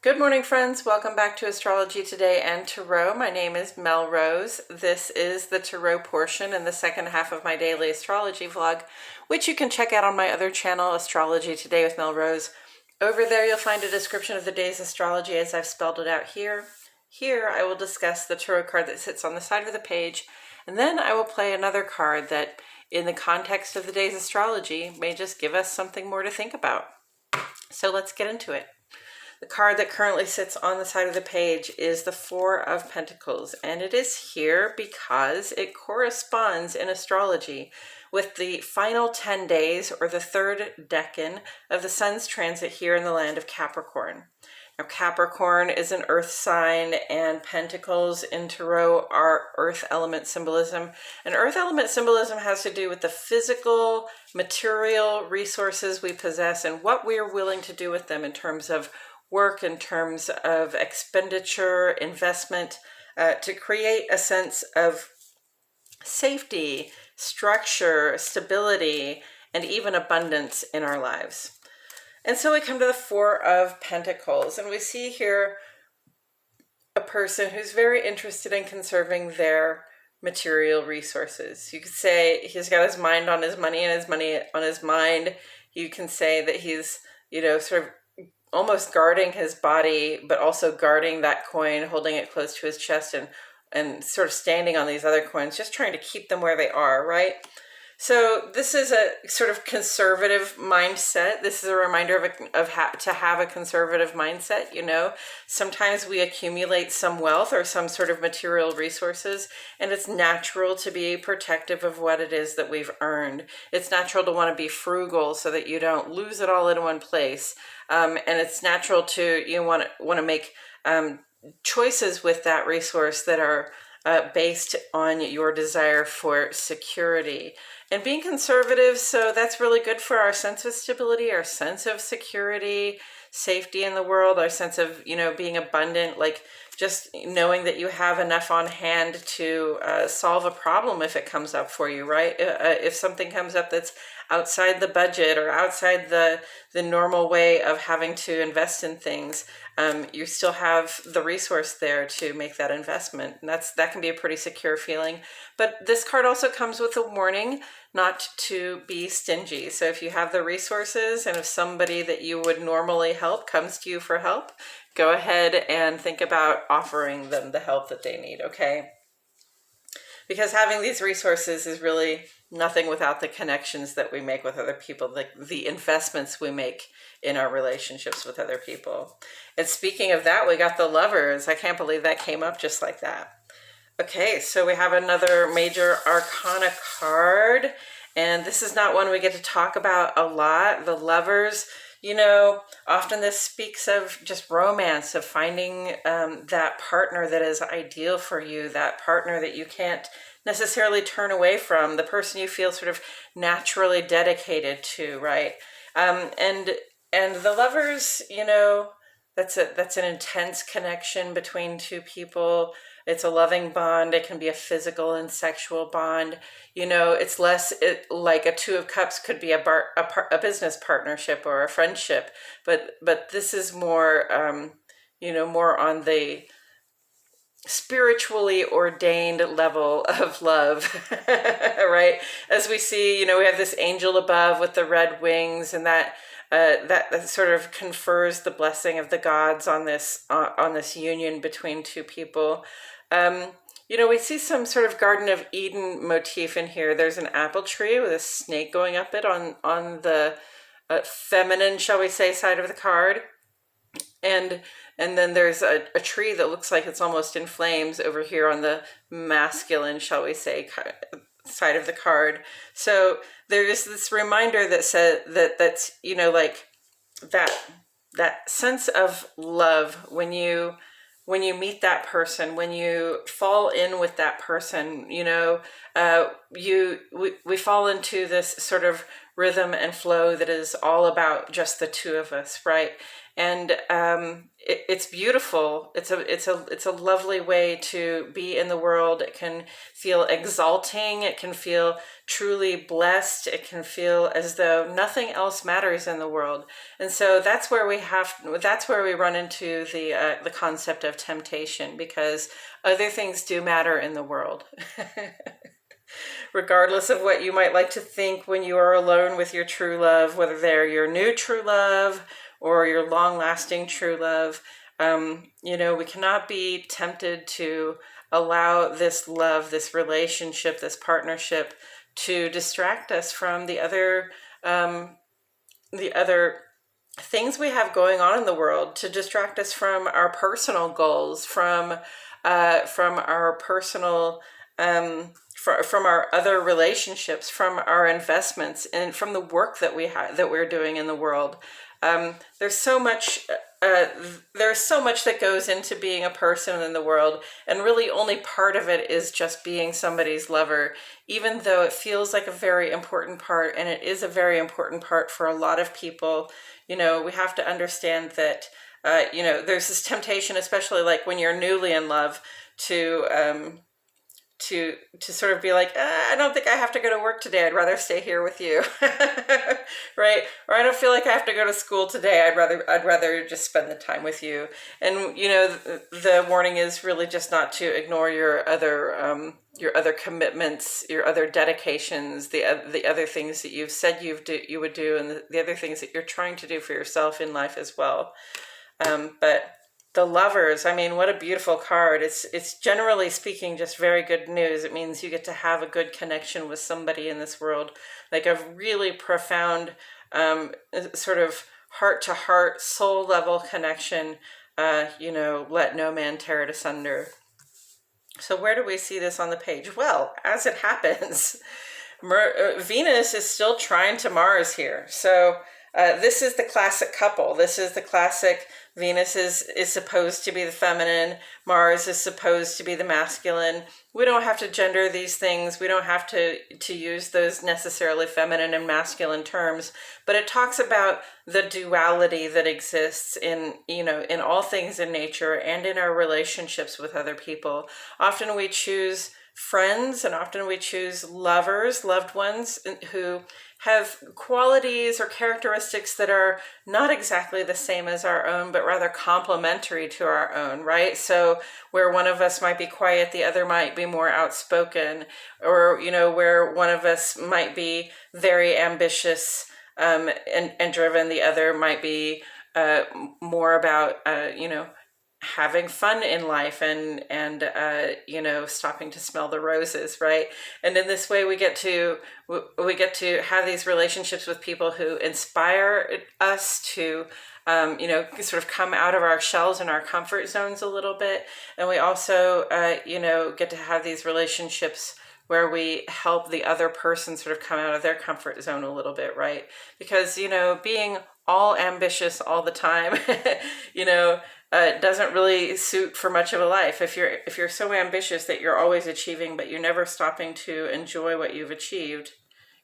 Good morning, friends. Welcome back to Astrology Today and Tarot. My name is Mel Rose. This is the Tarot portion in the second half of my daily astrology vlog, which you can check out on my other channel, Astrology Today with Mel Rose. Over there, you'll find a description of the day's astrology as I've spelled it out here. Here, I will discuss the tarot card that sits on the side of the page, and then I will play another card that, in the context of the day's astrology, may just give us something more to think about. So let's get into it. The card that currently sits on the side of the page is the Four of Pentacles, and it is here because it corresponds in astrology with the final 10 days or the third decan of the sun's transit here in the land of Capricorn. Now, Capricorn is an earth sign, and pentacles in tarot are earth element symbolism. And earth element symbolism has to do with the physical, material resources we possess and what we are willing to do with them in terms of work, in terms of expenditure, investment, to create a sense of safety, structure, stability, and even abundance in our lives. And so we come to the Four of Pentacles, and we see here a person who's very interested in conserving their material resources. You could say he's got his mind on his money and his money on his mind. You can say that he's, sort of almost guarding his body, but also guarding that coin, holding it close to his chest and sort of standing on these other coins, just trying to keep them where they are, right? So this is a sort of conservative mindset. This is a reminder to have a conservative mindset. Sometimes we accumulate some wealth or some sort of material resources, and it's natural to be protective of what it is that we've earned. It's natural to want to be frugal so that you don't lose it all in one place. And it's natural to want to make choices with that resource that are based on your desire for security. And being conservative, so that's really good for our sense of stability, our sense of security, safety in the world, our sense of, being abundant, like just knowing that you have enough on hand to solve a problem if it comes up for you, right? If something comes up that's outside the budget or outside the normal way of having to invest in things, you still have the resource there to make that investment. And that can be a pretty secure feeling. But this card also comes with a warning not to be stingy. So if you have the resources and if somebody that you would normally help comes to you for help, go ahead and think about offering them the help that they need, okay? Because having these resources is really nothing without the connections that we make with other people, the investments we make in our relationships with other people. And speaking of that, we got the Lovers. I can't believe that came up just like that. Okay, so we have another major arcana card, and this is not one we get to talk about a lot. The Lovers, often this speaks of just romance, of finding that partner that is ideal for you, that partner that you can't necessarily turn away from, the person you feel sort of naturally dedicated to, right? And the Lovers, that's an intense connection between two people. It's a loving bond. It can be a physical and sexual bond. It's less like a Two of Cups could be a business partnership or a friendship, but this is more, more on the spiritually ordained level of love, right? As we see, we have this angel above with the red wings, and that sort of confers the blessing of the gods on this union between two people. We see some sort of Garden of Eden motif in here. There's an apple tree with a snake going up it on the feminine, shall we say, side of the card. And then there's a tree that looks like it's almost in flames over here on the masculine, shall we say, side of the card. So there's this reminder that said that's like that sense of love when you meet that person, when you fall in with that person, we fall into this sort of rhythm and flow that is all about just the two of us, right? And it's beautiful. It's a lovely way to be in the world. It can feel exalting. It can feel truly blessed. It can feel as though nothing else matters in the world. And so that's where we run into the concept of temptation, because other things do matter in the world. Regardless of what you might like to think when you are alone with your true love, whether they're your new true love or your long-lasting true love, we cannot be tempted to allow this love, this relationship, this partnership to distract us from the other things we have going on in the world, to distract us from our personal goals, from our personal from our other relationships, from our investments, and from the work that we're doing in the world. There's so much. There's so much that goes into being a person in the world, and really only part of it is just being somebody's lover, even though it feels like a very important part, and it is a very important part for a lot of people. We have to understand that, there's this temptation, especially like when you're newly in love, to to sort of be like, I don't think I have to go to work today. I'd rather stay here with you, right? Or I don't feel like I have to go to school today. I'd rather just spend the time with you. And the warning is really just not to ignore your other commitments, your other dedications, the other things that you've said you would do, and the other things that you're trying to do for yourself in life as well. But the lovers, I mean, what a beautiful card. It's generally speaking just very good news. It means you get to have a good connection with somebody in this world, like a really profound sort of heart to heart, soul level connection. Let no man tear it asunder. So where do we see this on the page? Well, as it happens, Venus is still trine to Mars here. So this is the classic couple. This is the classic. Venus is supposed to be the feminine. Mars is supposed to be the masculine. We don't have to gender these things. We don't have to use those necessarily feminine and masculine terms. But it talks about the duality that exists in all things in nature and in our relationships with other people. Often we choose friends, and often we choose lovers, loved ones who have qualities or characteristics that are not exactly the same as our own, but rather complementary to our own, right? So where one of us might be quiet, the other might be more outspoken, or, where one of us might be very ambitious and driven, the other might be more about, having fun in life and stopping to smell the roses, right? And in this way we get to have these relationships with people who inspire us to sort of come out of our shells and our comfort zones a little bit. And we also get to have these relationships where we help the other person sort of come out of their comfort zone a little bit, right? Because being all ambitious all the time doesn't really suit for much of a life. If you're so ambitious that you're always achieving, but you're never stopping to enjoy what you've achieved,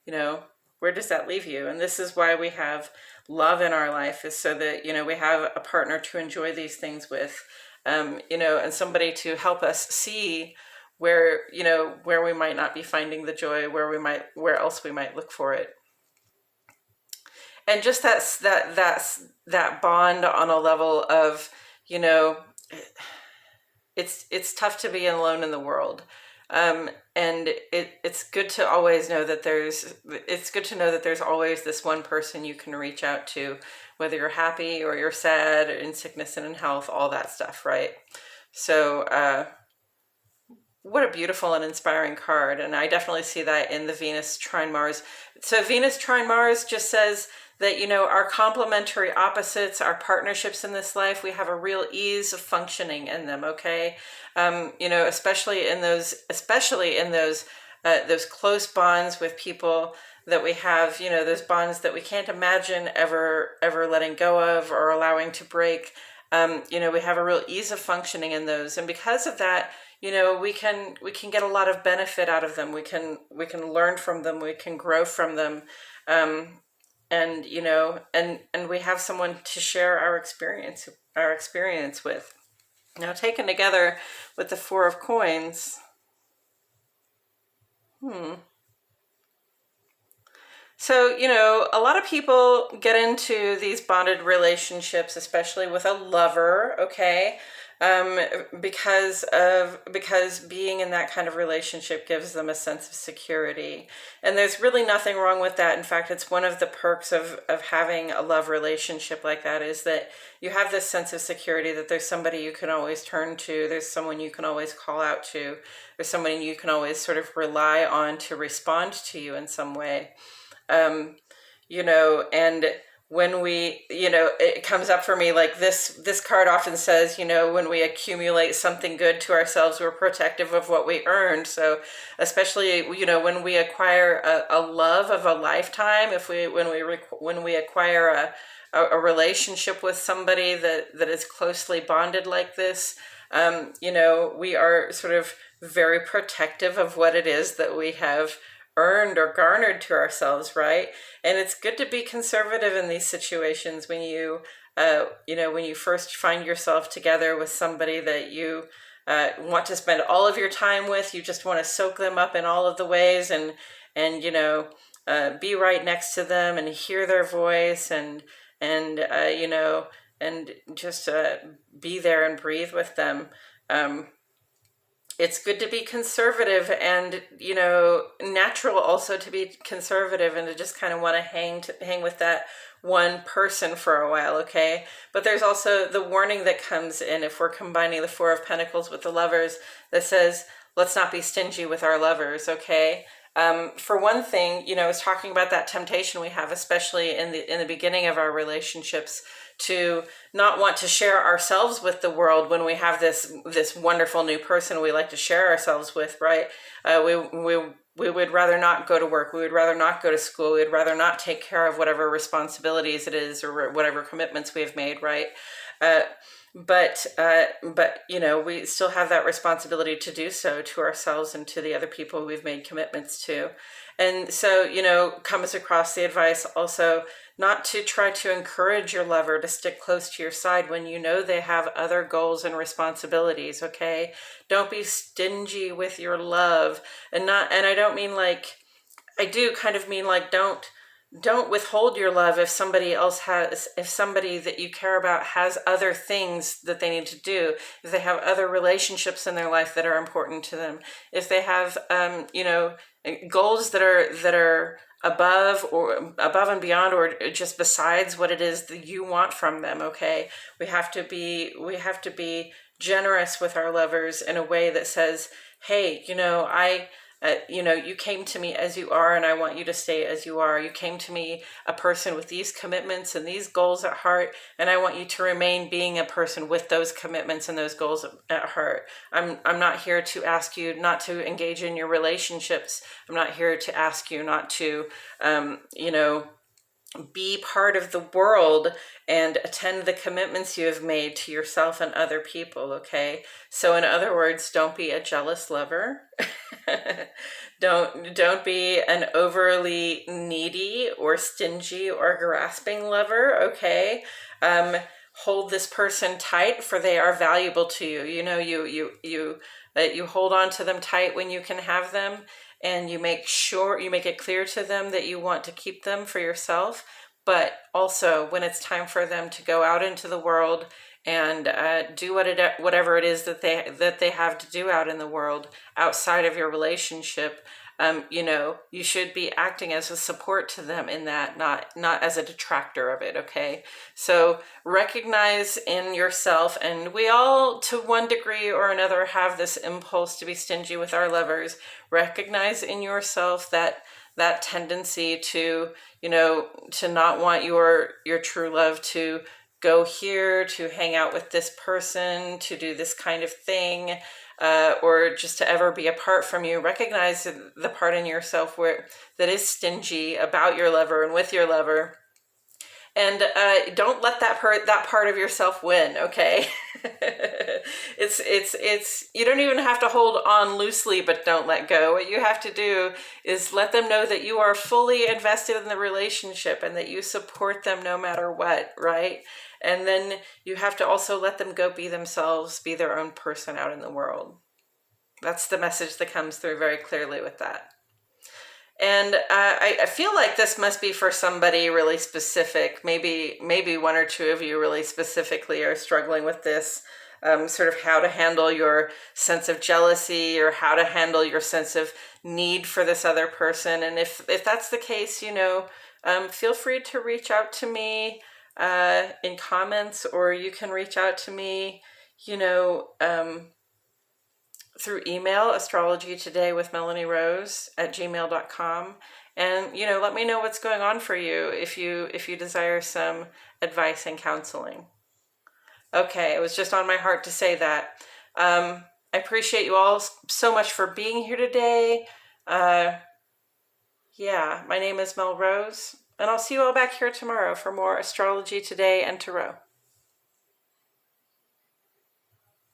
where does that leave you? And this is why we have love in our life, is so that we have a partner to enjoy these things with, and somebody to help us see where we might not be finding the joy, where else we might look for it. And just that's that bond on a level of, it's tough to be alone in the world. And it's good to always know that there's always this one person you can reach out to, whether you're happy or you're sad, in sickness and in health, all that stuff, right? So what a beautiful and inspiring card. And I definitely see that in the Venus trine Mars. So Venus trine Mars just says that, our complementary opposites, our partnerships in this life, we have a real ease of functioning in them, okay? Especially in those close bonds with people that we have, those bonds that we can't imagine ever letting go of or allowing to break. We have a real ease of functioning in those. And because of that, we can get a lot of benefit out of them. We can learn from them. We can grow from them. and you know, and we have someone to share our experience with. Now, taken together with the Four of Coins, so, you know, a lot of people get into these bonded relationships, especially with a lover, okay? Um, because being in that kind of relationship gives them a sense of security. And there's really nothing wrong with that. In fact, it's one of the perks of having a love relationship like that, is that you have this sense of security, that there's somebody you can always turn to, there's someone you can always call out to, there's someone you can always sort of rely on to respond to you in some way. um, you know, and when we, you know, it comes up for me like this card often says, you know, when we accumulate something good to ourselves, we're protective of what we earned. So especially, you know, when we acquire a love of a lifetime, if we when we acquire a relationship with somebody that is closely bonded like this, you know, we are sort of very protective of what it is that we have earned or garnered to ourselves, right? And it's good to be conservative in these situations when you know, when you first find yourself together with somebody that you want to spend all of your time with. You just want to soak them up in all of the ways, and you know, be right next to them and hear their voice, and you know, and just be there and breathe with them. Um, it's good to be conservative, and you know, natural also to be conservative and to just kind of want to hang with that one person for a while, okay? But there's also the warning that comes in if we're combining the Four of Pentacles with the Lovers, that says let's not be stingy with our lovers, okay? For one thing, you know, it's talking about that temptation we have, especially in the beginning of our relationships, to not want to share ourselves with the world when we have this wonderful new person we like to share ourselves with, right? We would rather not go to work. We would rather not go to school. We would rather not take care of whatever responsibilities it is or whatever commitments we have made, right? Uh, but you know, we still have that responsibility to do so to ourselves and to the other people we've made commitments to. And so, you know, comes across the advice also not to try to encourage your lover to stick close to your side when you know they have other goals and responsibilities, okay? Don't be stingy with your love. And I don't mean like, I do kind of mean like, don't withhold your love if somebody that you care about has other things that they need to do, if they have other relationships in their life that are important to them, if they have you know, goals that are above and beyond, or just besides what it is that you want from them, okay? We have to be generous with our lovers in a way that says, hey, you know, you know, you came to me as you are, and I want you to stay as you are. You came to me a person with these commitments and these goals at heart, and I want you to remain being a person with those commitments and those goals at heart. I'm not here to ask you not to engage in your relationships. I'm not here to ask you not to, you know, be part of the world and attend the commitments you have made to yourself and other people, okay? So in other words, don't be a jealous lover. Don't be an overly needy or stingy or grasping lover, okay? Hold this person tight, for they are valuable to you. You know, you hold on to them tight when you can have them, and you make it clear to them that you want to keep them for yourself. But also, when it's time for them to go out into the world and do whatever it is that they have to do out in the world outside of your relationship, you know, you should be acting as a support to them in that, not as a detractor of it, okay? So recognize in yourself, and we all, to one degree or another, have this impulse to be stingy with our lovers. Recognize in yourself that tendency to, you know, to not want your true love to go here, to hang out with this person, to do this kind of thing, or just to ever be apart from you. Recognize the part in yourself that is stingy about your lover and with your lover, And don't let that part of yourself win, okay? It's you don't even have to hold on loosely, but don't let go. What you have to do is let them know that you are fully invested in the relationship and that you support them no matter what, right? And then you have to also let them go be themselves, be their own person out in the world. That's the message that comes through very clearly with that. And I feel like this must be for somebody really specific. Maybe one or two of you really specifically are struggling with this, sort of how to handle your sense of jealousy or how to handle your sense of need for this other person. And if that's the case, feel free to reach out to me in comments, or you can reach out to me, through email, astrologytodaywithmelanierose@gmail.com. And, let me know what's going on for you if you desire some advice and counseling. Okay, it was just on my heart to say that. I appreciate you all so much for being here today. Yeah, my name is Mel Rose, and I'll see you all back here tomorrow for more Astrology Today and Tarot.